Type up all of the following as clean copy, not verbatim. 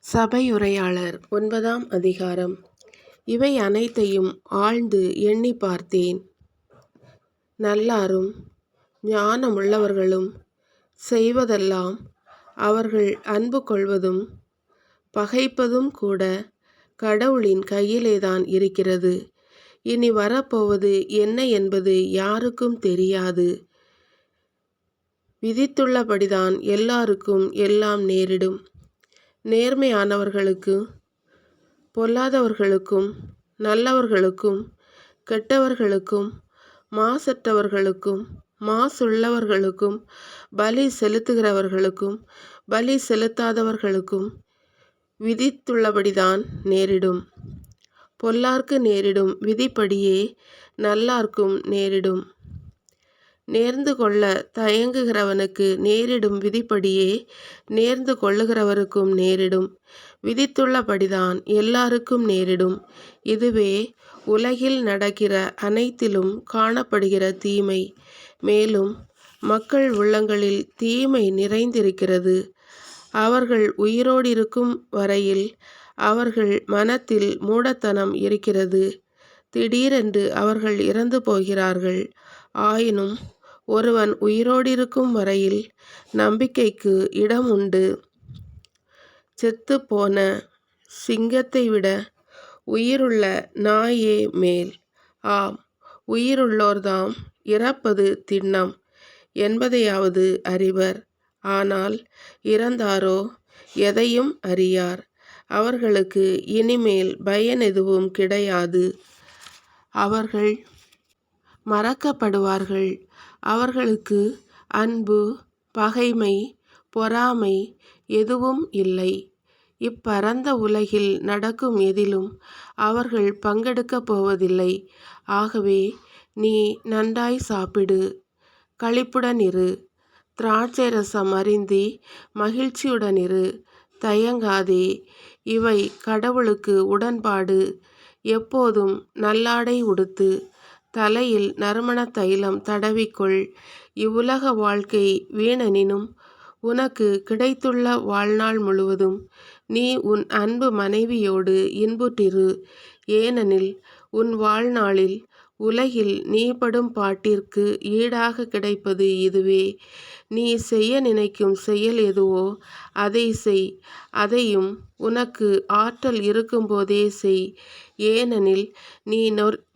சபையுரையாளர் 9ஆம் அதிகாரம். இவை அனைத்தையும் ஆழ்ந்து எண்ணி பார்த்தேன். நல்லாரும் ஞானமுள்ளவர்களும் செய்வதெல்லாம் அவர்கள் அன்பு கொள்வதும் பகைப்பதும் கூட கடவுளின் கையிலேதான் இருக்கிறது. இனி வரப்போவது என்ன என்பது யாருக்கும் தெரியாது. விதித்துள்ளபடிதான் எல்லாருக்கும் எல்லாம் நேரிடும். நேர்மையானவர்களுக்கு, பொல்லாதவர்களுக்கும், நல்லவர்களுக்கும், கெட்டவர்களுக்கும், மாசற்றவர்களுக்கும், மாசுள்ளவர்களுக்கும், பலி செலுத்துகிறவர்களுக்கும், பலி செலுத்தாதவர்களுக்கும் விதித்துள்ளபடிதான் நேரிடும். பொல்லார்க்கு நேரிடும் விதிப்படியே நல்லார்க்கும் நேரிடும். நேர்ந்து கொள்ள தயங்குகிறவனுக்கு நேரிடும் விதிப்படியே நேர்ந்து கொள்ளுகிறவருக்கும் நேரிடும். விதித்துள்ளபடிதான் எல்லாருக்கும் நேரிடும். இதுவே உலகில் நடக்கிற அனைத்திலும் காணப்படுகிற தீமை. மேலும் மக்கள் உள்ளங்களில் தீமை நிறைந்திருக்கிறது. அவர்கள் உயிரோடிருக்கும் வரையில் அவர்கள் மனத்தில் மூடத்தனம் இருக்கிறது. திடீரென்று அவர்கள் இறந்து போகிறார்கள். ஆயினும் ஒருவன் உயிரோடிருக்கும் வரையில் நம்பிக்கைக்கு இடம் உண்டு. செத்துப்போன சிங்கத்தை விட உயிருள்ள நாயே மேல். ஆம், உயிருள்ளோர்தாம் இறப்பது திண்ணம் என்பதையாவது அறிவர். ஆனால் இறந்தாரோ எதையும் அறியார். அவர்களுக்கு இனிமேல் பயன் எதுவும் கிடையாது. அவர்கள் மறக்கப்படுவார்கள். அவர்களுக்கு அன்பு, பகைமை, பொறாமை எதுவும் இல்லை. இப்பரந்த உலகில் நடக்கும் எதிலும் அவர்கள் பங்கெடுக்கப் போவதில்லை. ஆகவே நீ நன்றாய் சாப்பிடு, களிப்புடனிரு, திராட்சை ரசம் அருந்தி மகிழ்ச்சியுடனிரு, தயங்காதே. இவை கடவுளுக்கு உடன்பாடு. எப்போதும் நல்லாடை உடுத்து, தலையில் நறுமண தைலம் தடவிக்கொள். இவ்வுலக வாழ்க்கை வீணெனினும் உனக்கு கிடைத்துள்ள வாழ்நாள் முழுவதும் நீ உன் அன்பு மனைவியோடு இன்புற்றிரு. ஏனெனில் உன் வாழ்நாளில் உலகில் நீ படும் பாட்டிற்கு ஈடாக கிடைப்பது இதுவே. நீ செய்ய நினைக்கும் செயல் எதுவோ அதை செய். அதையும் உனக்கு ஆற்றல் இருக்கும்போதே செய். ஏனெனில் நீ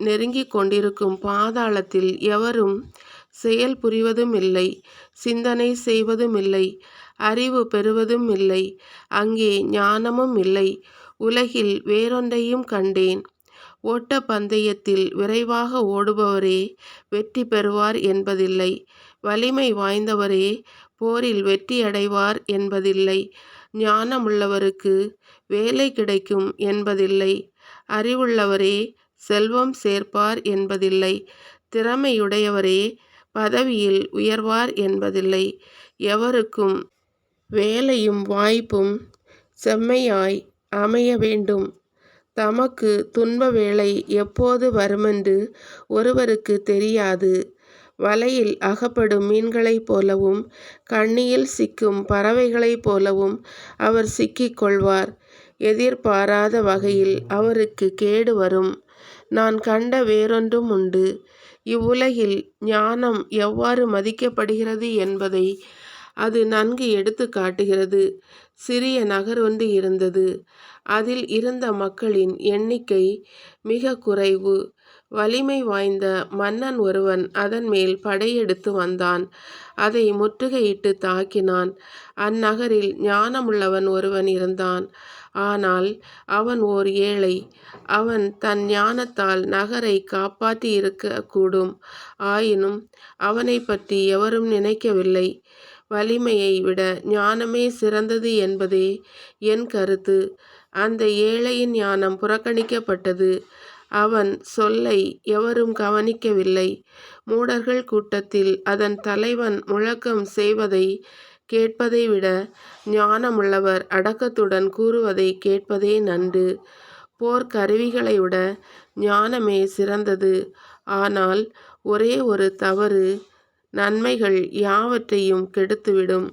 நெருங்கிக் கொண்டிருக்கும் பாதாளத்தில் எவரும் செயல் புரிவதும் இல்லை, சிந்தனை செய்வதும் இல்லை, அறிவு பெறுவதும் இல்லை. அங்கே ஞானமும் இல்லை. உலகில் வேறொன்றையும் கண்டேன். ஓட்ட பந்தயத்தில் விரைவாக ஓடுபவரே வெற்றி பெறுவார் என்பதில்லை. வலிமை வாய்ந்தவரே போரில் வெற்றியடைவார் என்பதில்லை. ஞானமுள்ளவருக்கு வேலை கிடைக்கும் என்பதில்லை. அறிவுள்ளவரே செல்வம் சேர்ப்பார் என்பதில்லை. திறமையுடையவரே பதவியில் உயர்வார் என்பதில்லை. எவருக்கும் வேலையும் வாய்ப்பும் செம்மையாய் அமைய வேண்டும். தமக்கு துன்ப வேளை எப்போது வருமென்று ஒருவருக்கு தெரியாது. வலையில் அகப்படும் மீன்களைப் போலவும் கண்ணியில் சிக்கும் பறவைகளைப் போலவும் அவர் சிக்கிக் கொள்வார். எதிர்பாராத வகையில் அவருக்கு கேடு வரும். நான் கண்ட வேறொன்றும் உண்டு. இவ்வுலகில் ஞானம் எவ்வாறு மதிக்கப்படுகிறது என்பதை அது நன்கு எடுத்து காட்டுகிறது. சிறிய நகர் ஒன்று இருந்தது. அதில் இருந்த மக்களின் எண்ணிக்கை மிக குறைவு. வலிமை வாய்ந்த மன்னன் ஒருவன் அதன் மேல் படையெடுத்து வந்தான். அதை முற்றுகையிட்டு தாக்கினான். அந்நகரில் ஞானமுள்ளவன் ஒருவன் இருந்தான். ஆனால் அவன் ஓர் ஏழை. அவன் தன் ஞானத்தால் நகரை காப்பாற்றி இருக்க கூடும். ஆயினும் அவனை பற்றி எவரும் நினைக்கவில்லை. வலிமையை விட ஞானமே சிறந்தது என்பதே என் கருத்து. அந்த ஏழையின் ஞானம் புறக்கணிக்கப்பட்டது. அவன் சொல்லை எவரும் கவனிக்கவில்லை. மூடர்கள் கூட்டத்தில் அதன் தலைவன் முழக்கம் செய்வதை கேட்பதை விட ஞானமுள்ளவர் அடக்கத்துடன் கூறுவதை கேட்பதே நன்று. போர்க்கருவிகளை விட ஞானமே சிறந்தது. ஆனால் ஒரே ஒரு தவறு நன்மைகள் யாவற்றையும் கெடுத்துவிடும்.